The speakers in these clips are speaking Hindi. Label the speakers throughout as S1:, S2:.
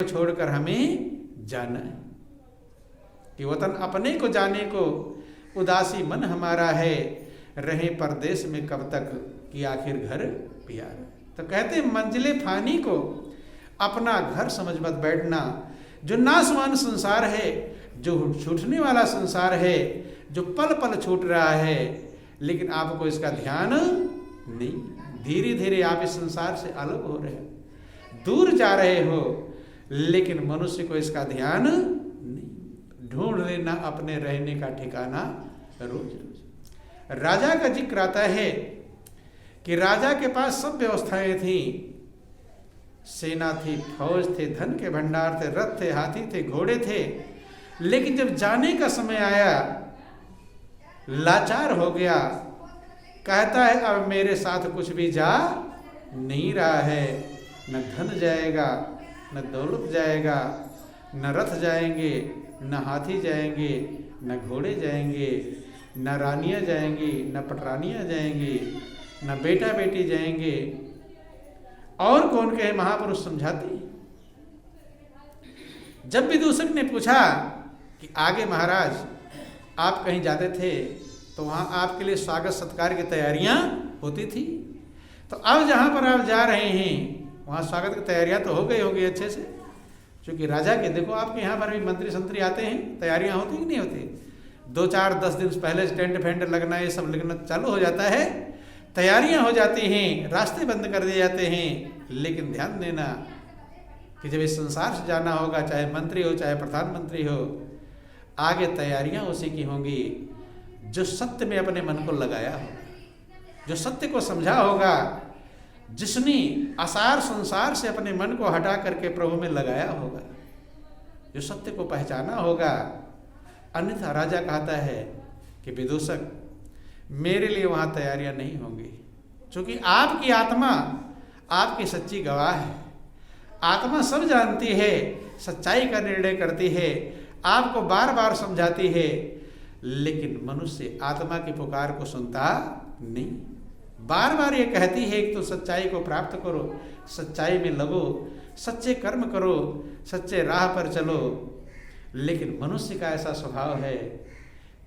S1: छोड़कर हमें जाना है। कि वतन अपने को जाने को उदासी मन हमारा है, रहे परदेश में कब तक कि आखिर घर प्यारा। तो कहते मंजिले फानी को अपना घर समझ मत बैठना। जो नासवान संसार है, जो छूटने वाला संसार है, जो पल पल छूट रहा है, लेकिन आपको इसका ध्यान नहीं। धीरे धीरे आप इस संसार से अलग हो रहे हो, दूर जा रहे हो, लेकिन मनुष्य को इसका ध्यान नहीं। ढूंढ लेना अपने रहने का ठिकाना रोज रोज। राजा का जिक्र आता है कि राजा के पास सब व्यवस्थाएं थी, सेना थी, फौज थे, धन के भंडार थे, रथ थे, हाथी थे, घोड़े थे, लेकिन जब जाने का समय आया लाचार हो गया। कहता है अब मेरे साथ कुछ भी जा नहीं रहा है, न धन जाएगा, न दौलत जाएगा, न रथ जाएंगे, न हाथी जाएंगे, न घोड़े जाएंगे, न रानियां जाएंगी, न पटरानियां जाएंगी, न बेटा बेटी जाएंगे। और कौन कहे, महापुरुष समझाते। जब विदूषक ने पूछा कि आगे महाराज आप कहीं जाते थे तो वहाँ आपके लिए स्वागत सत्कार की तैयारियां होती थी, तो अब जहाँ पर आप जा रहे हैं वहाँ स्वागत की तैयारियां तो हो गई होगी अच्छे से, क्योंकि राजा के देखो आपके यहाँ पर भी मंत्री संतरी आते हैं, तैयारियां होती कि नहीं होती। 2-4-10 दिन पहले टेंट फेंट लगना, ये सब लगना चालू हो जाता है, तैयारियां हो जाती हैं, रास्ते बंद कर दिए जाते हैं। लेकिन ध्यान देना कि जब इस संसार से जाना होगा, चाहे मंत्री हो चाहे प्रधानमंत्री हो, आगे तैयारियां उसी की होंगी जो सत्य में अपने मन को लगाया होगा, जो सत्य को समझा होगा, जिसने आसार संसार से अपने मन को हटा करके प्रभु में लगाया होगा, जो सत्य को पहचाना होगा। अन्यथा राजा कहता है कि विदूषक मेरे लिए वहाँ तैयारियां नहीं होंगी, क्योंकि आपकी आत्मा आपकी सच्ची गवाह है। आत्मा सब जानती है, सच्चाई का निर्णय करती है, आपको बार बार समझाती है, लेकिन मनुष्य आत्मा की पुकार को सुनता नहीं। बार बार ये कहती है कि तो सच्चाई को प्राप्त करो, सच्चाई में लगो, सच्चे कर्म करो, सच्चे राह पर चलो, लेकिन मनुष्य का ऐसा स्वभाव है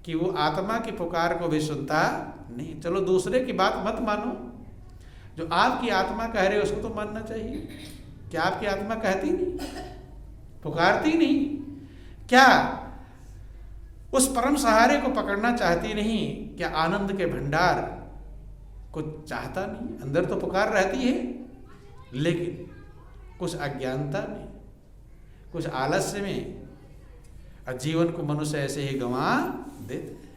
S1: कि वो आत्मा की पुकार को भी सुनता नहीं। चलो दूसरे की बात मत मानो, जो आपकी आत्मा कह रहे उसको तो मानना चाहिए। क्या आपकी आत्मा कहती नहीं, पुकारती नहीं? क्या उस परम सहारे को पकड़ना चाहती नहीं? क्या आनंद के भंडार को चाहता नहीं? अंदर तो पुकार रहती है, लेकिन कुछ अज्ञानता में, कुछ आलस्य में जीवन को मनुष्य ऐसे ही गंवा देते।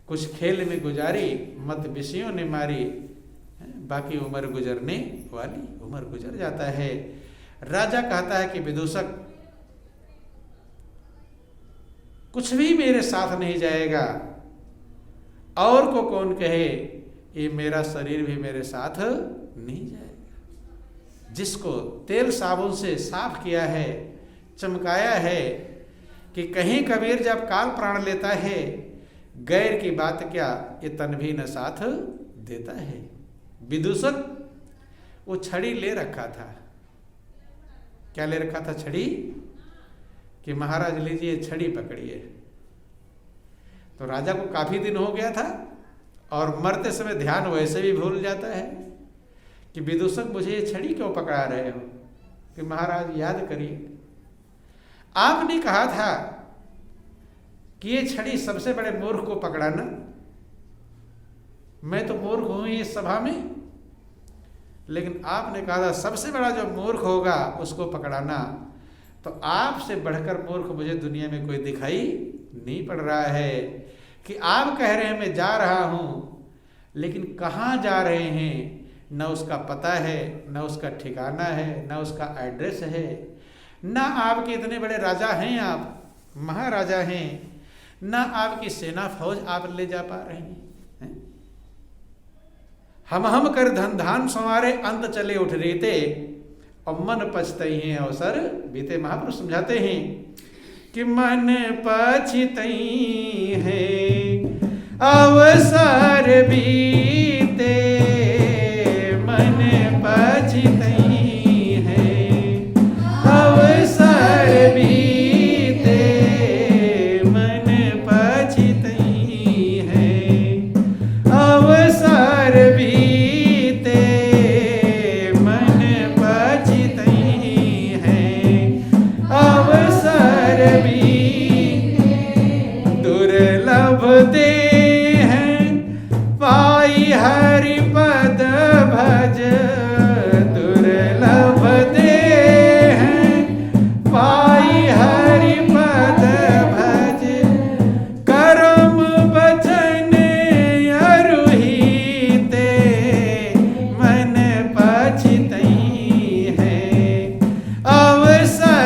S1: कुछ खेल में गुजारी, मत विषयों ने मारी, बाकी उम्र गुजरने वाली, उम्र गुजर जाता है। राजा कहता है कि विदूषक कुछ भी मेरे साथ नहीं जाएगा, और को कौन कहे ये मेरा शरीर भी मेरे साथ नहीं जाएगा। जिसको तेल साबुन से साफ किया है, चमकाया है कि कहीं कबीर जब काल प्राण लेता है, गैर की बात क्या ये तन भी न साथ देता है। विदूषक वो छड़ी ले रखा था। क्या ले रखा था? छड़ी, कि महाराज लीजिए छड़ी पकड़िए। तो राजा को काफी दिन हो गया था और मरते समय ध्यान वैसे भी भूल जाता है कि विदूषक मुझे ये छड़ी क्यों पकड़ा रहे हो, कि महाराज याद करिए आपने कहा था कि ये छड़ी सबसे बड़े मूर्ख को पकड़ाना। मैं तो मूर्ख हूं इस सभा में, लेकिन आपने कहा था सबसे बड़ा जो मूर्ख होगा उसको पकड़ाना। तो आपसे बढ़कर मूर्ख मुझे दुनिया में कोई दिखाई नहीं पड़ रहा है कि आप कह रहे हैं मैं जा रहा हूं, लेकिन कहाँ जा रहे हैं न उसका पता है, न उसका ठिकाना है, न उसका एड्रेस है, न आपके इतने बड़े राजा हैं, आप महाराजा हैं, न आपकी सेना फौज आप ले जा पा रहे हैं। हम कर धन धान संवारे अंत चले उठ रीते, और मन पछतई हैं अवसर बीते। महापुरुष समझाते हैं कि मन पछतई है अवसर बीते, मन पछतई है अवसर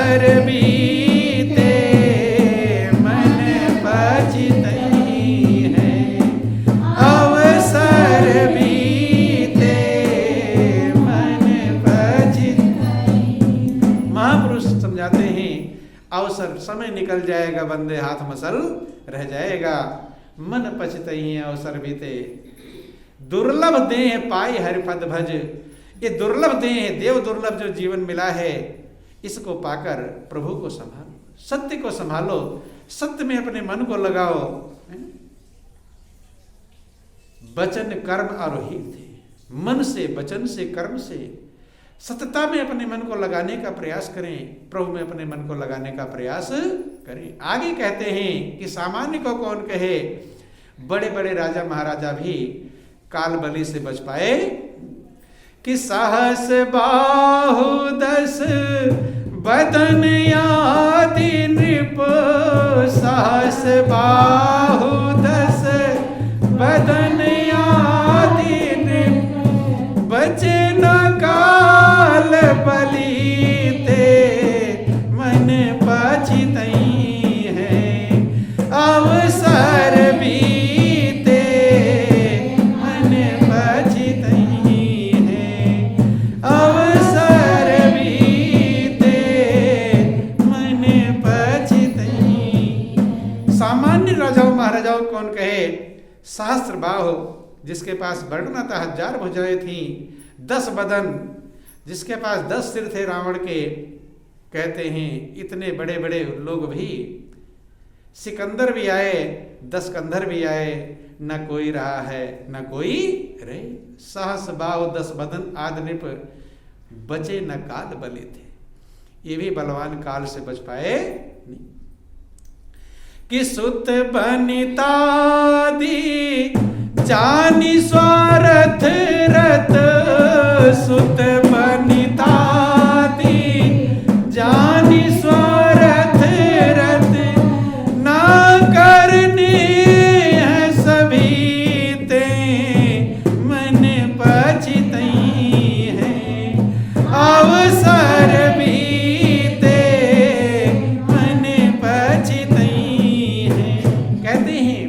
S1: अवसर बीते मन पछितई है, अवसर बीते मन पछितई। महापुरुष समझाते हैं अवसर समय निकल जाएगा, बंदे हाथ मसल रह जाएगा। मन पछितई है अवसर बीते, दुर्लभ देह पाई हरिपद भज। ये दुर्लभ देह है, देव दुर्लभ जो जीवन मिला है, इसको पाकर प्रभु को संभालो, सत्य को संभालो, सत्य में अपने मन को लगाओ। वचन कर्म आरोही थे, मन से, वचन से, कर्म से सतता में अपने मन को लगाने का प्रयास करें, प्रभु में अपने मन को लगाने का प्रयास करें। आगे कहते हैं कि सामान्य को कौन कहे, बड़े बड़े राजा महाराजा भी काल बलि से बच पाए। कि सहस बाहु दस बदन आदि नृप, सहस बाहु दस बदन आदि नृप, बचे न काल बलि ते मन पछितई है, अवसर बीते मन पछितई है, अवसर बीते मन पछितई। सामान्य राजाओं महाराजाओं कौन कहे, सहस्त्र बाहु जिसके पास वर्णनाता 1000 भुजाएं थी, 10 बदन जिसके पास 10 सिर थे रावण के। कहते हैं इतने बड़े बड़े लोग भी, सिकंदर भी आए, 10 कंधर भी आए, न कोई रहा है न कोई रहे। सहस बाहु 10 बदन आदि नृप, बचे न काल बलि थे। ये भी बलवान काल से बच पाए नहीं। कि सुत बनितादि जानी स्वार्थ रत, सुत बनितादि जानी स्वार्थ रत, ना करने है सभी ते मन पछितई है, अवसर बीते मन पछितई है। कहते हैं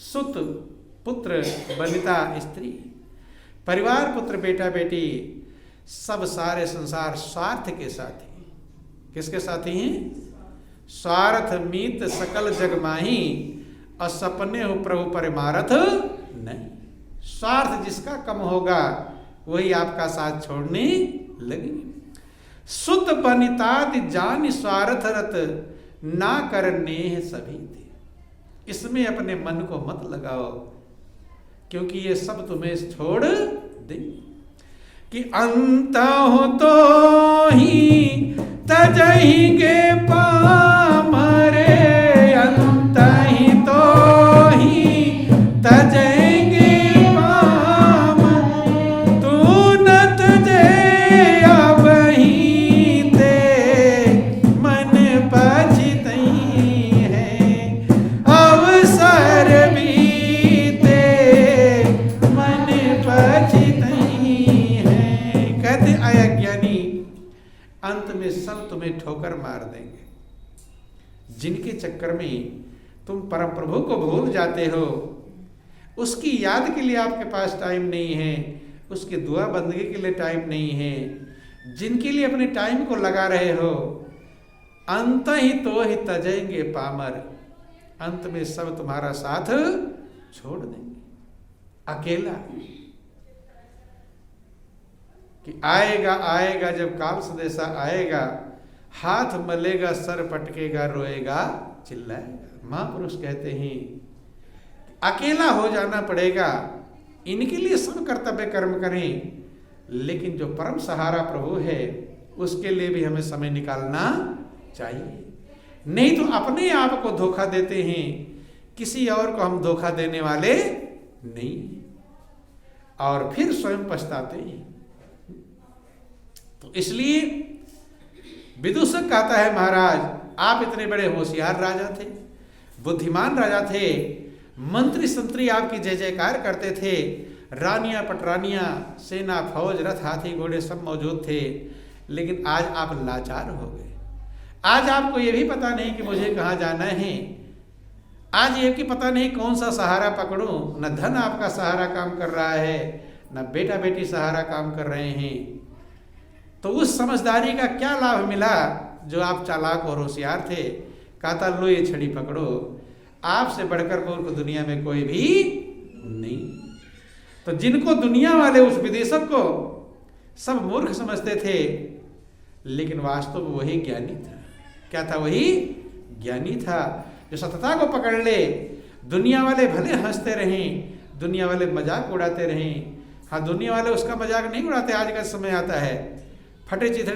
S1: सुत पुत्र, बनिता स्त्री, परिवार, पुत्र, बेटा बेटी, सब सारे संसार स्वार्थ के साथी। किसके साथी हैं? स्वार्थ मीत सकल जग माही, असपने हो प्रभु परिमारथ नहीं। स्वार्थ जिसका कम होगा वही आपका साथ छोड़ने लगेंगे। सुत बनितादि जान स्वार्थ रत, ना करने सभी थे। इसमें अपने मन को मत लगाओ, क्योंकि ये सब तुम्हें छोड़ देंगे। कि अंत हो तो ही तजहिंगे पामरे, अंत ही तो ही तजेंगे पाम, तू न तजे अब ही ते मन पछितई है, अवसर बीते मन पछितई है। कहते अज्ञानी अंत में सब तुम्हें ठोकर मार देंगे। जिनके चक्कर में तुम परम प्रभु को भूल जाते हो, उसकी याद के लिए आपके पास टाइम नहीं है, उसकी दुआ बंदगी के लिए टाइम नहीं है, जिनके लिए अपने टाइम को लगा रहे हो, अंत ही तो ही तजेंगे पामर, अंत में सब तुम्हारा साथ छोड़ देंगे। अकेला कि आएगा आएगा जब काल सदेशा आएगा, हाथ मलेगा सर पटकेगा रोएगा चिल्लाएगा। महापुरुष कहते हैं अकेला हो जाना पड़ेगा, इनके लिए सब कर्तव्य कर्म करें, लेकिन जो परम सहारा प्रभु है उसके लिए भी हमें समय निकालना चाहिए। नहीं तो अपने आप को धोखा देते हैं, किसी और को हम धोखा देने वाले नहीं, और फिर स्वयं पछताते हैं। तो इसलिए विदूषक कहता है महाराज आप इतने बड़े होशियार राजा थे, बुद्धिमान राजा थे, मंत्री संतरी आपकी जय जयकार करते थे, रानियां पटरानियां सेना फौज रथ हाथी घोड़े सब मौजूद थे, लेकिन आज आप लाचार हो गए। आज आपको ये भी पता नहीं कि मुझे कहाँ जाना है। आज ये कि पता नहीं कौन सा सहारा पकड़ूं। न धन आपका सहारा काम कर रहा है, न बेटा बेटी सहारा काम कर रहे हैं। तो उस समझदारी का क्या लाभ मिला जो आप चालाक और होशियार थे। कहा था लो ये छड़ी पकड़ो, आपसे बढ़कर मूर्ख दुनिया में कोई भी नहीं। तो जिनको दुनिया वाले उस विदेशक को सब मूर्ख समझते थे, लेकिन वास्तव में वही ज्ञानी था। क्या था? वही ज्ञानी था जो सतता को पकड़ ले। दुनिया वाले भले हंसते रहें, दुनिया वाले मजाक उड़ाते रहें। हाँ, दुनिया वाले उसका मजाक नहीं उड़ाते। आज का समय आता है फटे चिथड़े